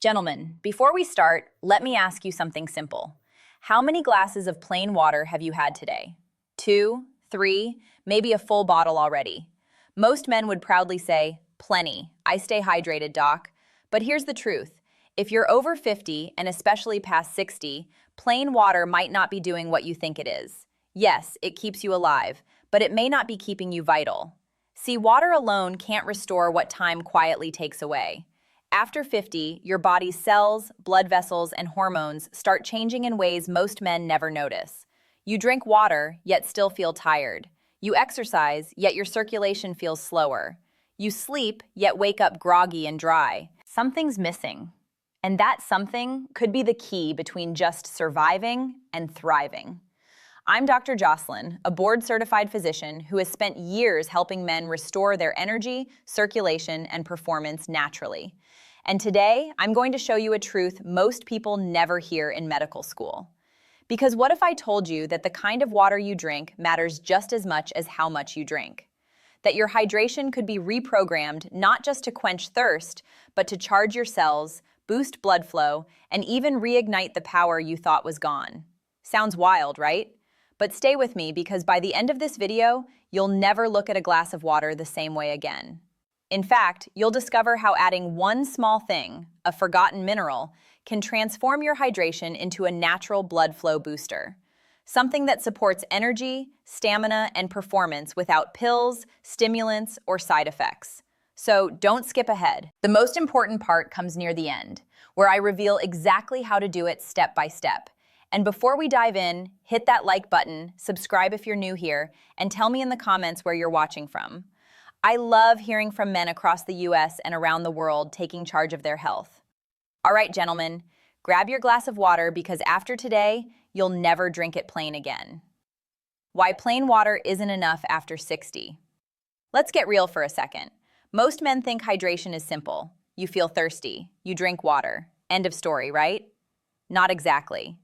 Gentlemen, before we start, let me ask you something simple. How many glasses of plain water have you had today? 2, 3, maybe a full bottle already. Most men would proudly say, "Plenty. I stay hydrated, doc." But here's the truth. If you're over 50, and especially past 60, plain water might not be doing what you think it is. Yes, it keeps you alive, but it may not be keeping you vital. See, water alone can't restore what time quietly takes away. After 50, your body's cells, blood vessels, and hormones start changing in ways most men never notice. You drink water, yet still feel tired. You exercise, yet your circulation feels slower. You sleep, yet wake up groggy and dry. Something's missing. And that something could be the key between just surviving and thriving. I'm Dr. Jocelyn, a board-certified physician who has spent years helping men restore their energy, circulation, and performance naturally. And today, I'm going to show you a truth most people never hear in medical school. Because what if I told you that the kind of water you drink matters just as much as how much you drink? That your hydration could be reprogrammed not just to quench thirst, but to charge your cells, boost blood flow, and even reignite the power you thought was gone. Sounds wild, right? But stay with me because by the end of this video, you'll never look at a glass of water the same way again. In fact, you'll discover how adding one small thing, a forgotten mineral, can transform your hydration into a natural blood flow booster. Something that supports energy, stamina, and performance without pills, stimulants, or side effects. So don't skip ahead. The most important part comes near the end, where I reveal exactly how to do it step by step. And before we dive in, hit that like button, subscribe if you're new here, and tell me in the comments where you're watching from. I love hearing from men across the US and around the world taking charge of their health. All right, gentlemen, grab your glass of water because after today, you'll never drink it plain again. Why plain water isn't enough after 60. Let's get real for a second. Most men think hydration is simple. You feel thirsty, you drink water. End of story, right? Not exactly.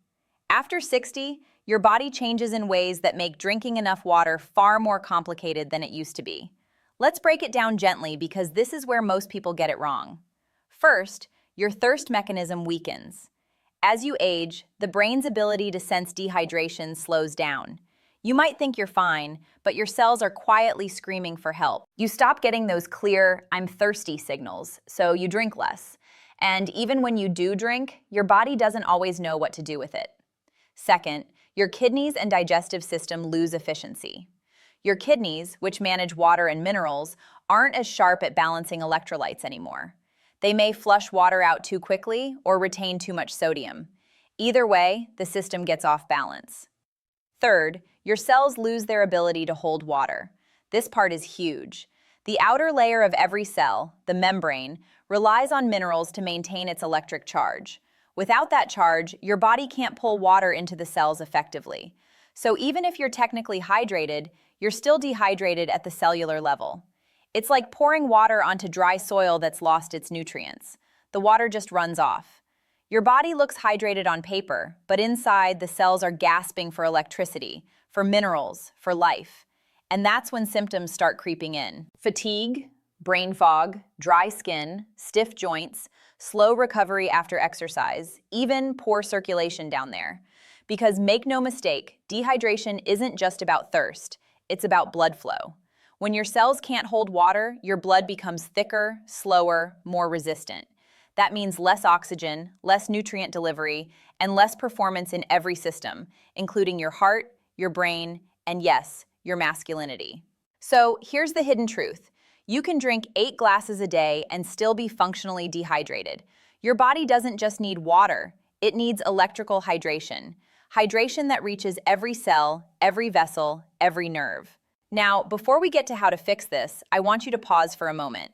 After 60, your body changes in ways that make drinking enough water far more complicated than it used to be. Let's break it down gently because this is where most people get it wrong. First, your thirst mechanism weakens. As you age, the brain's ability to sense dehydration slows down. You might think you're fine, but your cells are quietly screaming for help. You stop getting those clear, "I'm thirsty" signals, so you drink less. And even when you do drink, your body doesn't always know what to do with it. Second, your kidneys and digestive system lose efficiency. Your kidneys, which manage water and minerals, aren't as sharp at balancing electrolytes anymore. They may flush water out too quickly or retain too much sodium. Either way, the system gets off balance. Third, your cells lose their ability to hold water. This part is huge. The outer layer of every cell, the membrane, relies on minerals to maintain its electric charge. Without that charge, your body can't pull water into the cells effectively. So even if you're technically hydrated, you're still dehydrated at the cellular level. It's like pouring water onto dry soil that's lost its nutrients. The water just runs off. Your body looks hydrated on paper, but inside the cells are gasping for electricity, for minerals, for life. And that's when symptoms start creeping in. Fatigue, brain fog, dry skin, stiff joints, slow recovery after exercise, even poor circulation down there. Because make no mistake, dehydration isn't just about thirst, it's about blood flow. When your cells can't hold water, your blood becomes thicker, slower, more resistant. That means less oxygen, less nutrient delivery, and less performance in every system, including your heart, your brain, and yes, your masculinity. So here's the hidden truth. You can drink 8 glasses a day and still be functionally dehydrated. Your body doesn't just need water, it needs electrical hydration. Hydration that reaches every cell, every vessel, every nerve. Now, before we get to how to fix this, I want you to pause for a moment.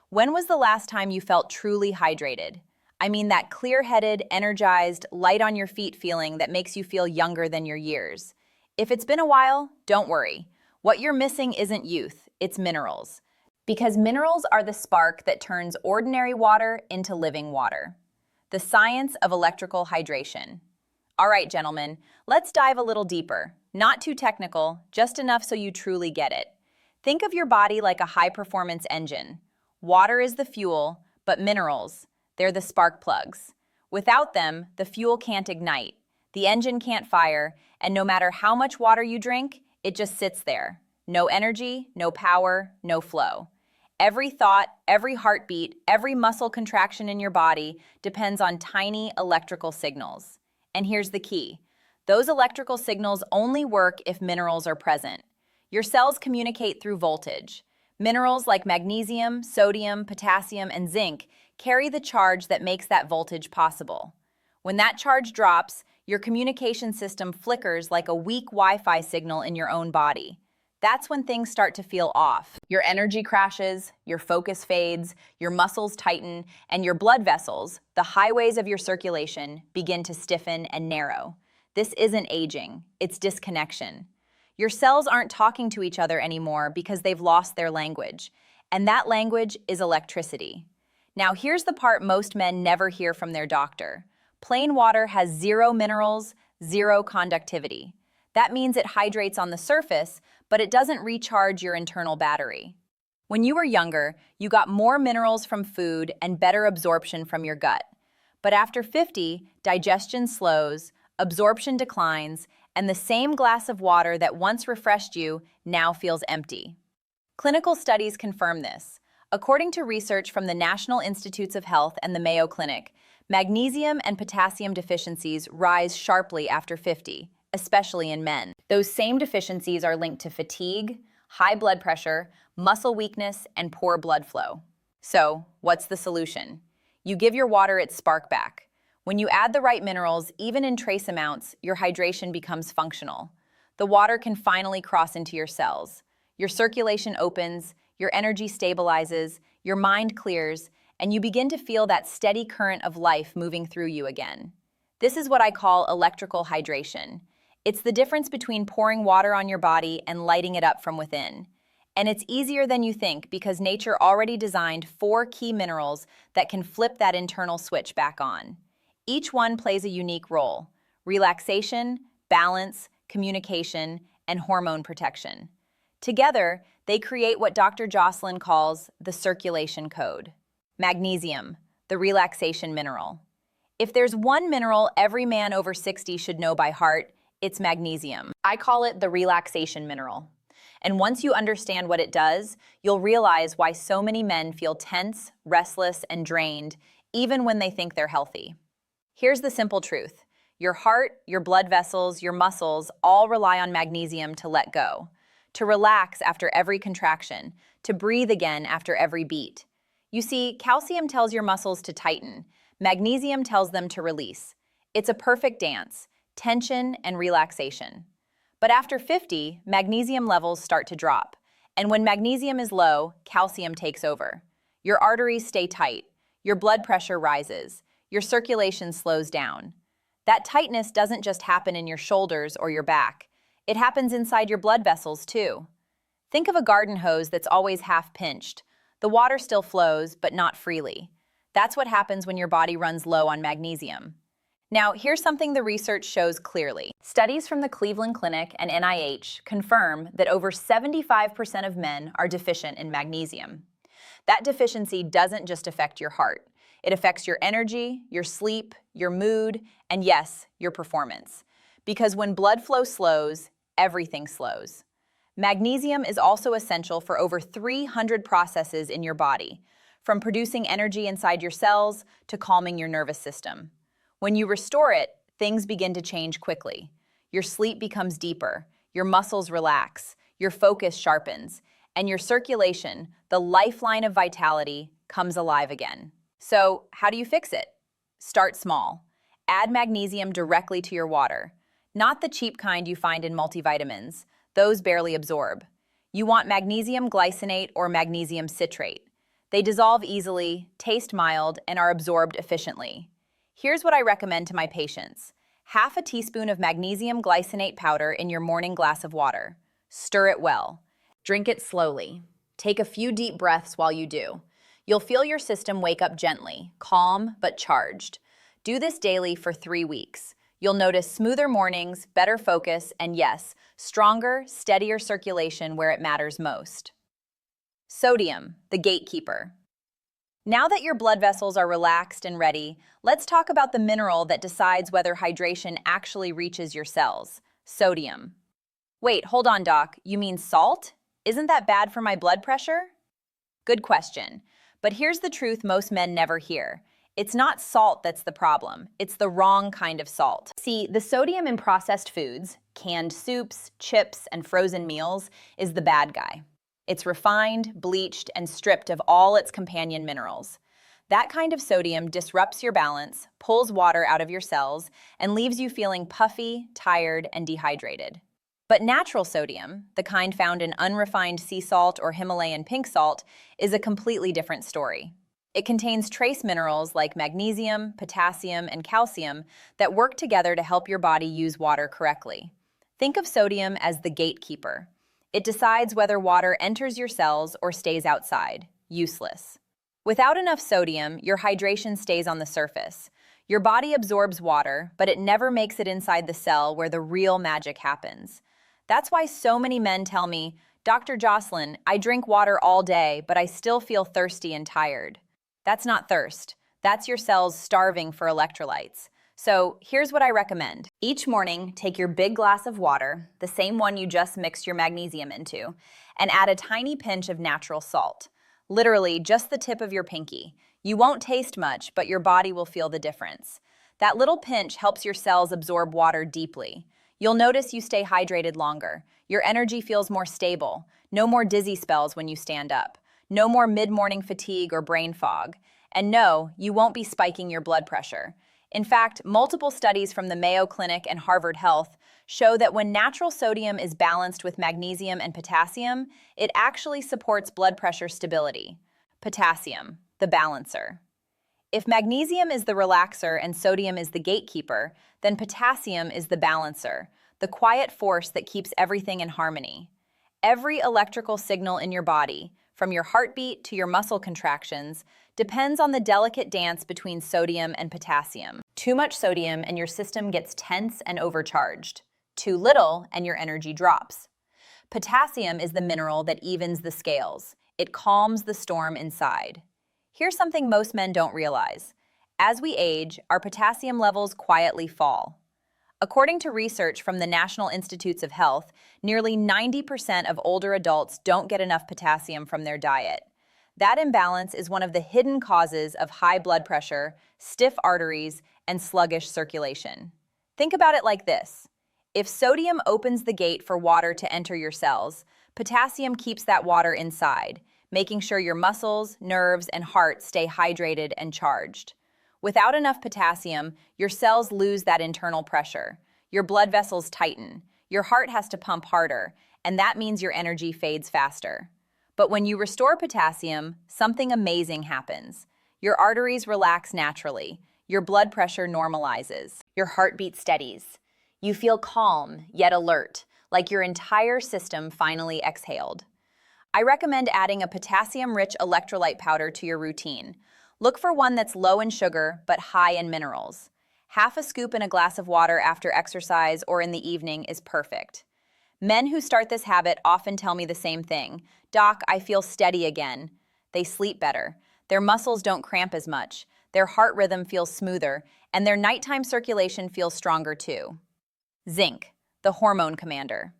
When was the last time you felt truly hydrated? I mean that clear-headed, energized, light on your feet feeling that makes you feel younger than your years. If it's been a while, don't worry. What you're missing isn't youth, it's minerals. Because minerals are the spark that turns ordinary water into living water. The science of electrical hydration. All right, gentlemen, let's dive a little deeper. Not too technical, just enough so you truly get it. Think of your body like a high-performance engine. Water is the fuel, but minerals, They're the spark plugs. Without them, the fuel can't ignite, the engine can't fire, and no matter how much water you drink, it just sits there. No energy, no power, no flow. Every thought, every heartbeat, every muscle contraction in your body depends on tiny electrical signals. And here's the key. Those electrical signals only work if minerals are present. Your cells communicate through voltage. Minerals like magnesium, sodium, potassium, and zinc carry the charge that makes that voltage possible. When that charge drops, your communication system flickers like a weak Wi-Fi signal in your own body. That's when things start to feel off. Your energy crashes, your focus fades, your muscles tighten, and your blood vessels, the highways of your circulation, begin to stiffen and narrow. This isn't aging, it's disconnection. Your cells aren't talking to each other anymore because they've lost their language, and that language is electricity. Now here's the part most men never hear from their doctor. Plain water has 0 minerals, 0 conductivity. That means it hydrates on the surface, but it doesn't recharge your internal battery. When you were younger, you got more minerals from food and better absorption from your gut. But after 50, digestion slows, absorption declines, and the same glass of water that once refreshed you now feels empty. Clinical studies confirm this. According to research from the National Institutes of Health and the Mayo Clinic, magnesium and potassium deficiencies rise sharply after 50, especially in men. Those same deficiencies are linked to fatigue, high blood pressure, muscle weakness, and poor blood flow. So, what's the solution? You give your water its spark back. When you add the right minerals, even in trace amounts, your hydration becomes functional. The water can finally cross into your cells. Your circulation opens, your energy stabilizes, your mind clears, and you begin to feel that steady current of life moving through you again. This is what I call electrical hydration. It's the difference between pouring water on your body and lighting it up from within. And it's easier than you think because nature already designed 4 key minerals that can flip that internal switch back on. Each one plays a unique role: relaxation, balance, communication, and hormone protection. Together, they create what Dr. Jocelyn calls the circulation code. Magnesium, the relaxation mineral. If there's one mineral every man over 60 should know by heart, it's magnesium. I call it the relaxation mineral. And once you understand what it does, you'll realize why so many men feel tense, restless, and drained, even when they think they're healthy. Here's the simple truth. Your heart, your blood vessels, your muscles all rely on magnesium to let go, to relax after every contraction, to breathe again after every beat. You see, calcium tells your muscles to tighten. Magnesium tells them to release. It's a perfect dance, tension and relaxation. But after 50, magnesium levels start to drop. And when magnesium is low, calcium takes over. Your arteries stay tight. Your blood pressure rises. Your circulation slows down. That tightness doesn't just happen in your shoulders or your back. It happens inside your blood vessels too. Think of a garden hose that's always half pinched. The water still flows, but not freely. That's what happens when your body runs low on magnesium. Now, here's something the research shows clearly. Studies from the Cleveland Clinic and NIH confirm that over 75% of men are deficient in magnesium. That deficiency doesn't just affect your heart. It affects your energy, your sleep, your mood, and yes, your performance. Because when blood flow slows, everything slows. Magnesium is also essential for over 300 processes in your body, from producing energy inside your cells to calming your nervous system. When you restore it, things begin to change quickly. Your sleep becomes deeper, your muscles relax, your focus sharpens, and your circulation, the lifeline of vitality, comes alive again. So, how do you fix it? Start small. Add magnesium directly to your water. Not the cheap kind you find in multivitamins. Those barely absorb. You want magnesium glycinate or magnesium citrate. They dissolve easily, taste mild, and are absorbed efficiently. Here's what I recommend to my patients. Half a teaspoon of magnesium glycinate powder in your morning glass of water. Stir it well. Drink it slowly. Take a few deep breaths while you do. You'll feel your system wake up gently, calm but charged. Do this daily for 3 weeks. You'll notice smoother mornings, better focus, and yes, stronger, steadier circulation where it matters most. Sodium, the gatekeeper. Now that your blood vessels are relaxed and ready, let's talk about the mineral that decides whether hydration actually reaches your cells: sodium. Wait, hold on, doc. You mean salt? Isn't that bad for my blood pressure? Good question. But here's the truth most men never hear. It's not salt that's the problem. It's the wrong kind of salt. See, the sodium in processed foods, canned soups, chips, and frozen meals, is the bad guy. It's refined, bleached, and stripped of all its companion minerals. That kind of sodium disrupts your balance, pulls water out of your cells, and leaves you feeling puffy, tired, and dehydrated. But natural sodium, the kind found in unrefined sea salt or Himalayan pink salt, is a completely different story. It contains trace minerals like magnesium, potassium, and calcium that work together to help your body use water correctly. Think of sodium as the gatekeeper. It decides whether water enters your cells or stays outside. Useless. Without enough sodium, your hydration stays on the surface. Your body absorbs water, but it never makes it inside the cell where the real magic happens. That's why so many men tell me, "Dr. Jocelyn, I drink water all day, but I still feel thirsty and tired." That's not thirst. That's your cells starving for electrolytes. So here's what I recommend. Each morning, take your big glass of water, the same one you just mixed your magnesium into, and add a tiny pinch of natural salt. Literally, just the tip of your pinky. You won't taste much, but your body will feel the difference. That little pinch helps your cells absorb water deeply. You'll notice you stay hydrated longer. Your energy feels more stable. No more dizzy spells when you stand up. No more mid-morning fatigue or brain fog. And no, you won't be spiking your blood pressure. In fact, multiple studies from the Mayo Clinic and Harvard Health show that when natural sodium is balanced with magnesium and potassium, it actually supports blood pressure stability. Potassium, the balancer. If magnesium is the relaxer and sodium is the gatekeeper, then potassium is the balancer, the quiet force that keeps everything in harmony. Every electrical signal in your body, from your heartbeat to your muscle contractions, depends on the delicate dance between sodium and potassium. Too much sodium and your system gets tense and overcharged. Too little and your energy drops. Potassium is the mineral that evens the scales. It calms the storm inside. Here's something most men don't realize. As we age, our potassium levels quietly fall. According to research from the National Institutes of Health, nearly 90% of older adults don't get enough potassium from their diet. That imbalance is one of the hidden causes of high blood pressure, stiff arteries, and sluggish circulation. Think about it like this. If sodium opens the gate for water to enter your cells, potassium keeps that water inside, making sure your muscles, nerves, and heart stay hydrated and charged. Without enough potassium, your cells lose that internal pressure. Your blood vessels tighten. Your heart has to pump harder, and that means your energy fades faster. But when you restore potassium, something amazing happens. Your arteries relax naturally. Your blood pressure normalizes. Your heartbeat steadies. You feel calm, yet alert, like your entire system finally exhaled. I recommend adding a potassium-rich electrolyte powder to your routine. Look for one that's low in sugar, but high in minerals. Half a scoop in a glass of water after exercise or in the evening is perfect. Men who start this habit often tell me the same thing. "Doc, I feel steady again." They sleep better. Their muscles don't cramp as much. Their heart rhythm feels smoother, and their nighttime circulation feels stronger too. Zinc, the hormone commander.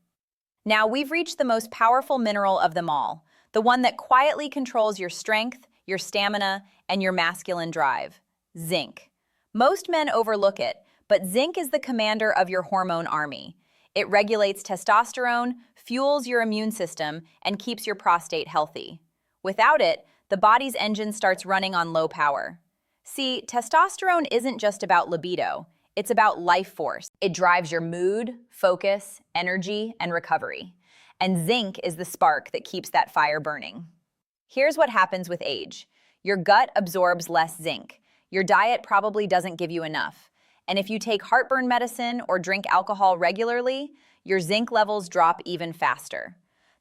Now we've reached the most powerful mineral of them all, the one that quietly controls your strength, your stamina, and your masculine drive. Zinc. Most men overlook it, but zinc is the commander of your hormone army. It regulates testosterone, fuels your immune system, and keeps your prostate healthy. Without it, the body's engine starts running on low power. See, testosterone isn't just about libido. It's about life force. It drives your mood, focus, energy, and recovery. And zinc is the spark that keeps that fire burning. Here's what happens with age. Your gut absorbs less zinc. Your diet probably doesn't give you enough. And if you take heartburn medicine or drink alcohol regularly, your zinc levels drop even faster.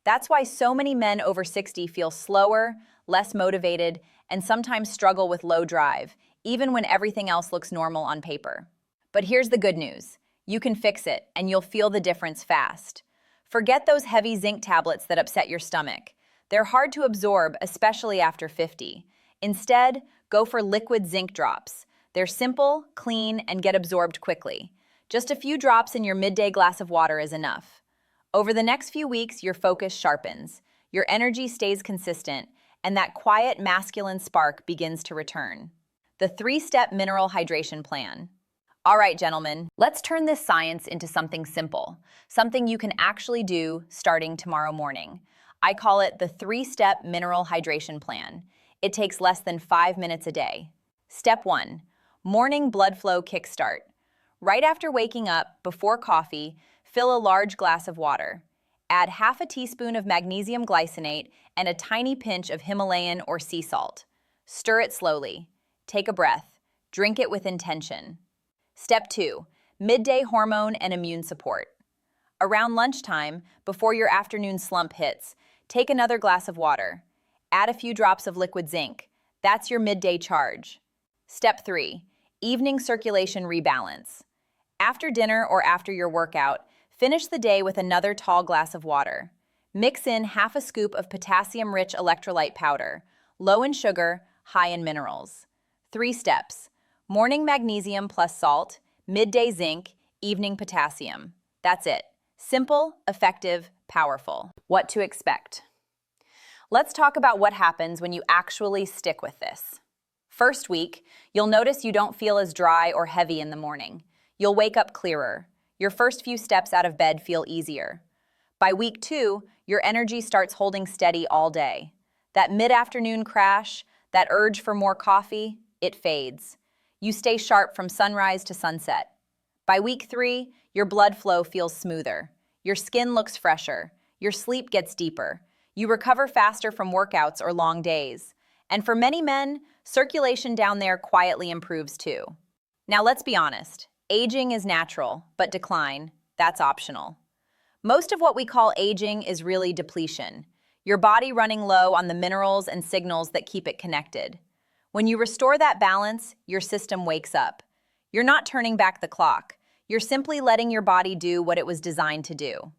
That's why so many men over 60 feel slower, less motivated, and sometimes struggle with low drive, even when everything else looks normal on paper. But here's the good news. You can fix it, and you'll feel the difference fast. Forget those heavy zinc tablets that upset your stomach. They're hard to absorb, especially after 50. Instead, go for liquid zinc drops. They're simple, clean, and get absorbed quickly. Just a few drops in your midday glass of water is enough. Over the next few weeks, your focus sharpens, your energy stays consistent, and that quiet masculine spark begins to return. The 3-step mineral hydration plan. All right, gentlemen, let's turn this science into something simple, something you can actually do starting tomorrow morning. I call it the 3-step mineral hydration plan. It takes less than 5 minutes a day. Step 1, morning blood flow kickstart. Right after waking up, before coffee, fill a large glass of water. Add half a teaspoon of magnesium glycinate and a tiny pinch of Himalayan or sea salt. Stir it slowly. Take a breath. Drink it with intention. Step 2, midday hormone and immune support. Around lunchtime, before your afternoon slump hits, take another glass of water. Add a few drops of liquid zinc. That's your midday charge. Step 3, evening circulation rebalance. After dinner or after your workout, finish the day with another tall glass of water. Mix in half a scoop of potassium-rich electrolyte powder, low in sugar, high in minerals. 3 steps, morning magnesium plus salt, midday zinc, evening potassium. That's it. Simple, effective, powerful. What to expect? Let's talk about what happens when you actually stick with this. First week, you'll notice you don't feel as dry or heavy in the morning. You'll wake up clearer. Your first few steps out of bed feel easier. By week 2, your energy starts holding steady all day. That mid-afternoon crash, that urge for more coffee, it fades. You stay sharp from sunrise to sunset. By week 3, your blood flow feels smoother. Your skin looks fresher. Your sleep gets deeper. You recover faster from workouts or long days. And for many men, circulation down there quietly improves too. Now let's be honest. Aging is natural, but decline, that's optional. Most of what we call aging is really depletion. Your body running low on the minerals and signals that keep it connected. When you restore that balance, your system wakes up. You're not turning back the clock. You're simply letting your body do what it was designed to do.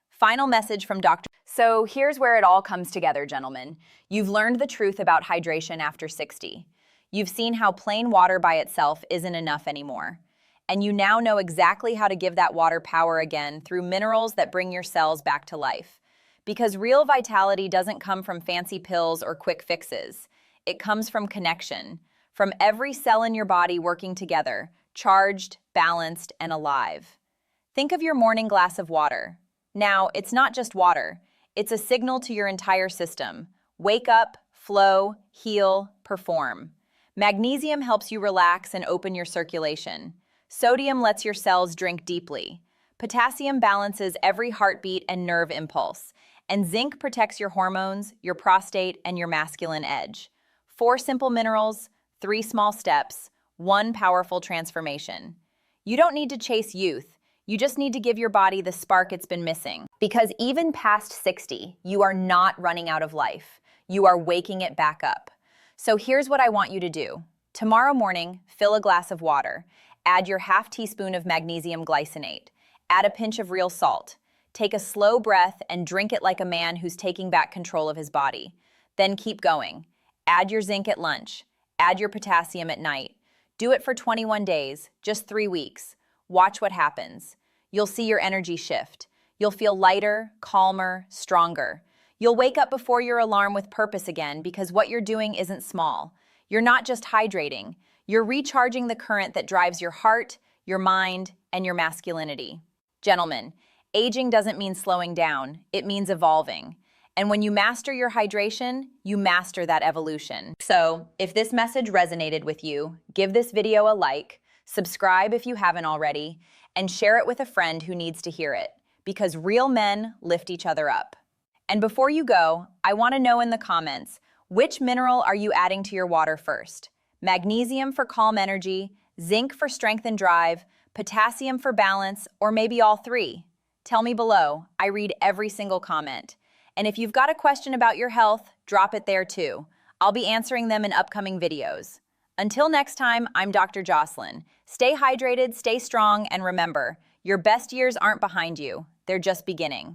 Final message from Dr. So here's where it all comes together, gentlemen. You've learned the truth about hydration after 60. You've seen how plain water by itself isn't enough anymore. And you now know exactly how to give that water power again through minerals that bring your cells back to life. Because real vitality doesn't come from fancy pills or quick fixes. It comes from connection, from every cell in your body working together, charged, balanced, and alive. Think of your morning glass of water. Now, it's not just water. It's a signal to your entire system. Wake up, flow, heal, perform. Magnesium helps you relax and open your circulation. Sodium lets your cells drink deeply. Potassium balances every heartbeat and nerve impulse. And zinc protects your hormones, your prostate, and your masculine edge. 4 simple minerals, 3 small steps, 1 powerful transformation. You don't need to chase youth. You just need to give your body the spark it's been missing. Because even past 60, you are not running out of life. You are waking it back up. So here's what I want you to do. Tomorrow morning, fill a glass of water. Add your half teaspoon of magnesium glycinate. Add a pinch of real salt. Take a slow breath and drink it like a man who's taking back control of his body. Then keep going. Add your zinc at lunch. Add your potassium at night. Do it for 21 days, just 3 weeks. Watch what happens. You'll see your energy shift. You'll feel lighter, calmer, stronger. You'll wake up before your alarm with purpose again because what you're doing isn't small. You're not just hydrating. You're recharging the current that drives your heart, your mind, and your masculinity. Gentlemen, aging doesn't mean slowing down. It means evolving. And when you master your hydration, you master that evolution. So, if this message resonated with you, give this video a like, subscribe if you haven't already, and share it with a friend who needs to hear it, because real men lift each other up. And before you go, I want to know in the comments, which mineral are you adding to your water first? Magnesium for calm energy, zinc for strength and drive, potassium for balance, or maybe all 3? Tell me below. I read every single comment. And if you've got a question about your health, drop it there too. I'll be answering them in upcoming videos. Until next time, I'm Dr. Jocelyn. Stay hydrated, stay strong, and remember, your best years aren't behind you. They're just beginning.